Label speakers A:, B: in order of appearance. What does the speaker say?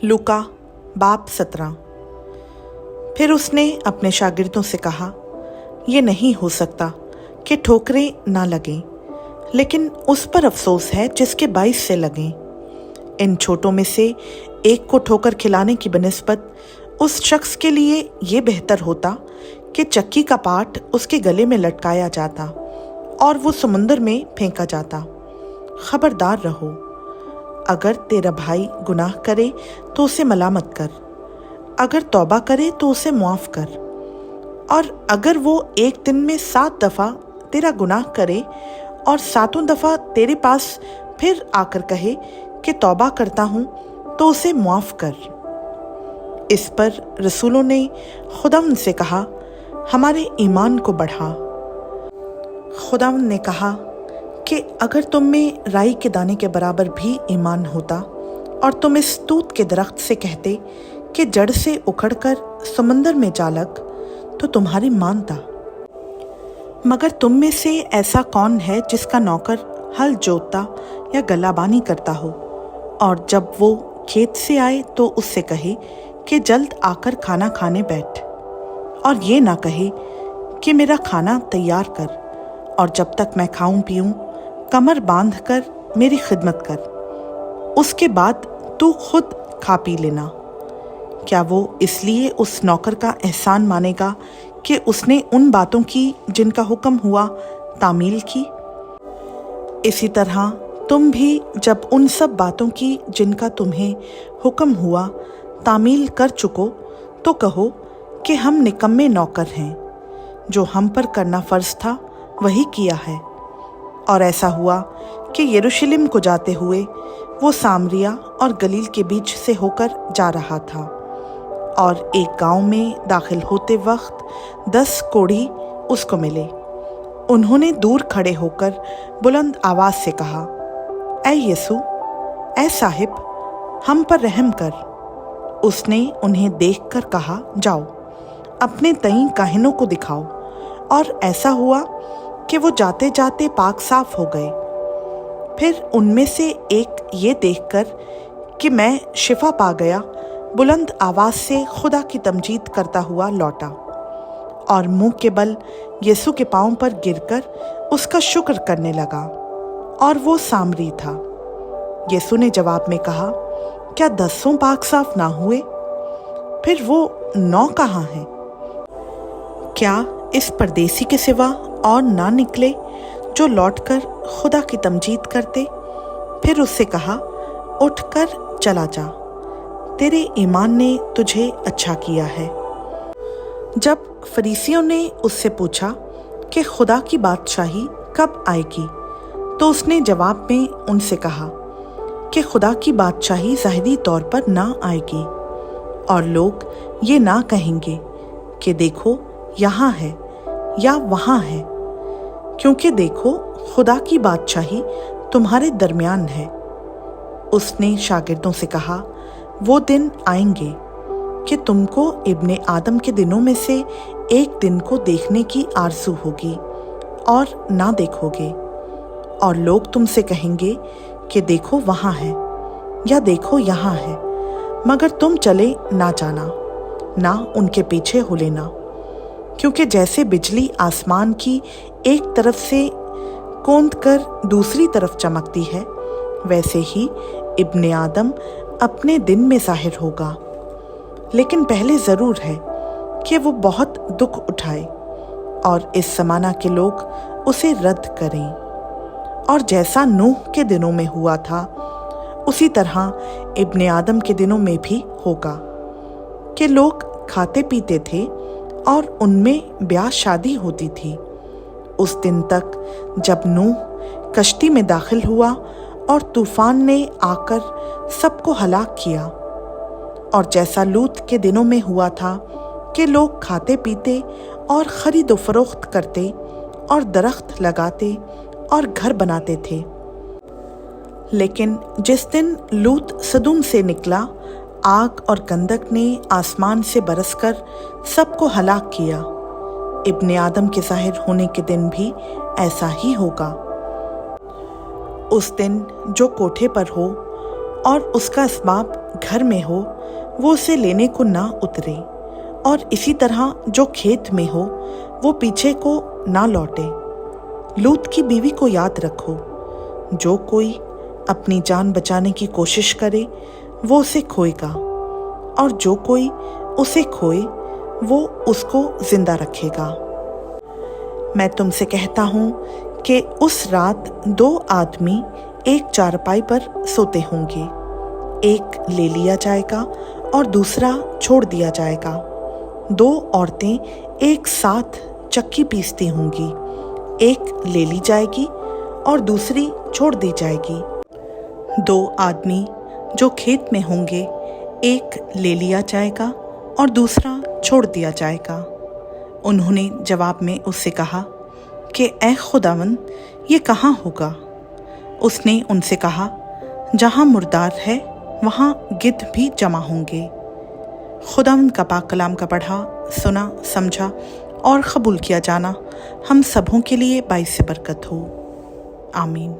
A: लूका बाब 17। फिर उसने अपने शागिर्दों से कहा, ये नहीं हो सकता कि ठोकरें ना लगें, लेकिन उस पर अफसोस है जिसके 22 से लगें। इन छोटों में से एक को ठोकर खिलाने की बनिस्बत उस शख्स के लिए ये बेहतर होता कि चक्की का पाट उसके गले में लटकाया जाता और वो समुंदर में फेंका जाता। खबरदार रहो, अगर तेरा भाई गुनाह करे तो उसे मलामत कर, अगर तौबा करे तो उसे मुआफ कर, और अगर वो एक दिन में 7 दफ़ा तेरा गुनाह करे और 7 दफ़ा तेरे पास फिर आकर कहे कि तौबा करता हूँ, तो उसे मुआफ कर। इस पर रसूलों ने खुदावंद से कहा, हमारे ईमान को बढ़ा। खुदावंद ने कहा कि अगर तुम में राई के दाने के बराबर भी ईमान होता और तुम इस तूत के दरख्त से कहते कि जड़ से उखड़कर समंदर में जा लग, तो तुम्हारी मानता। मगर तुम में से ऐसा कौन है जिसका नौकर हल जोतता या गलाबानी करता हो, और जब वो खेत से आए तो उससे कहे कि जल्द आकर खाना खाने बैठ, और ये ना कहे कि मेरा खाना तैयार कर, और जब तक मैं खाऊं पीऊं कमर बांध कर मेरी खिदमत कर, उसके बाद तू खुद खा पी लेना। क्या वो इसलिए उस नौकर का एहसान मानेगा कि उसने उन बातों की जिनका हुक्म हुआ तामील की? इसी तरह तुम भी जब उन सब बातों की जिनका तुम्हें हुक्म हुआ तामील कर चुको, तो कहो कि हम निकम्मे नौकर हैं, जो हम पर करना फ़र्ज़ था वही किया है। और ऐसा हुआ कि यरूशलेम को जाते हुए वो सामरिया और गलील के बीच से होकर जा रहा था, और एक गांव में दाखिल होते वक्त 10 कोढ़ी उसको मिले। उन्होंने दूर खड़े होकर बुलंद आवाज़ से कहा, ऐ यीशु, ऐ साहिब, हम पर रहम कर। उसने उन्हें देखकर कहा, जाओ अपने तईं काहिनों को दिखाओ। और ऐसा हुआ कि वो जाते जाते पाक साफ हो गए। फिर उनमें से एक ये देखकर कि मैं शिफा पा गया, बुलंद आवाज़ से खुदा की तमजीद करता हुआ लौटा और मुंह के बल यीशु के पांव पर गिरकर उसका शुक्र करने लगा, और वो सामरी था। यीशु ने जवाब में कहा, क्या 10 पाक साफ ना हुए? फिर वो 9 कहाँ हैं? क्या इस परदेसी के सिवा और ना निकले जो लौटकर खुदा की तमजीद करते? फिर उससे कहा, उठकर चला जा, तेरे ईमान ने तुझे अच्छा किया है। जब फरीसियों ने उससे पूछा कि खुदा की बादशाही कब आएगी, तो उसने जवाब में उनसे कहा कि खुदा की बादशाही ज़ाहिरी तौर पर ना आएगी, और लोग ये ना कहेंगे कि देखो यहाँ है या वहाँ है, क्योंकि देखो खुदा की बादशाही तुम्हारे दरमियान है। उसने शागिर्दों से कहा, वो दिन आएंगे कि तुमको इब्ने आदम के दिनों में से एक दिन को देखने की आरज़ू होगी और ना देखोगे, और लोग तुमसे कहेंगे कि देखो वहाँ है या देखो यहाँ है, मगर तुम चले ना जाना, ना उनके पीछे हो लेना। क्योंकि जैसे बिजली आसमान की एक तरफ से कौंध कर दूसरी तरफ चमकती है, वैसे ही इब्ने आदम अपने दिन में ज़ाहिर होगा। लेकिन पहले ज़रूर है कि वो बहुत दुख उठाए और इस ज़माना के लोग उसे रद्द करें। और जैसा नूह के दिनों में हुआ था, उसी तरह इब्ने आदम के दिनों में भी होगा कि लोग खाते पीते थे और उनमें ब्याह शादी होती थी, उस दिन तक जब नूह कश्ती में दाखिल हुआ और तूफान ने आकर सबको हलाक किया। और जैसा लूत के दिनों में हुआ था कि लोग खाते पीते और खरीद व फरोख्त करते और दरख्त लगाते और घर बनाते थे। लेकिन जिस दिन लूत सदूम से निकला, आग और गंधक ने आसमान से बरसकर सबको हलाक किया। इब्ने आदम के ज़ाहिर होने के दिन भी ऐसा ही होगा। उस दिन जो कोठे पर हो और उसका असबाब घर में हो वो उसे लेने को ना उतरे, और इसी तरह जो खेत में हो वो पीछे को ना लौटे। लूत की बीवी को याद रखो, जो कोई अपनी जान बचाने की कोशिश करे वो उसे खोएगा, और जो कोई उसे खोए वो उसको जिंदा रखेगा। मैं तुमसे कहता हूँ कि उस रात 2 आदमी एक चारपाई पर सोते होंगे, एक ले लिया जाएगा और दूसरा छोड़ दिया जाएगा। 2 औरतें एक साथ चक्की पीसती होंगी, एक ले ली जाएगी और दूसरी छोड़ दी जाएगी। 2 आदमी जो खेत में होंगे, एक ले लिया जाएगा और दूसरा छोड़ दिया जाएगा। उन्होंने जवाब में उससे कहा कि ऐ खुदावंद, ये कहाँ होगा? उसने उनसे कहा, जहाँ मुर्दार है वहाँ गिद्ध भी जमा होंगे। खुदावंद का पाक कलाम का पढ़ा, सुना, समझा और कबूल किया जाना हम सबों के लिए बाइस बरकत हो। आमीन।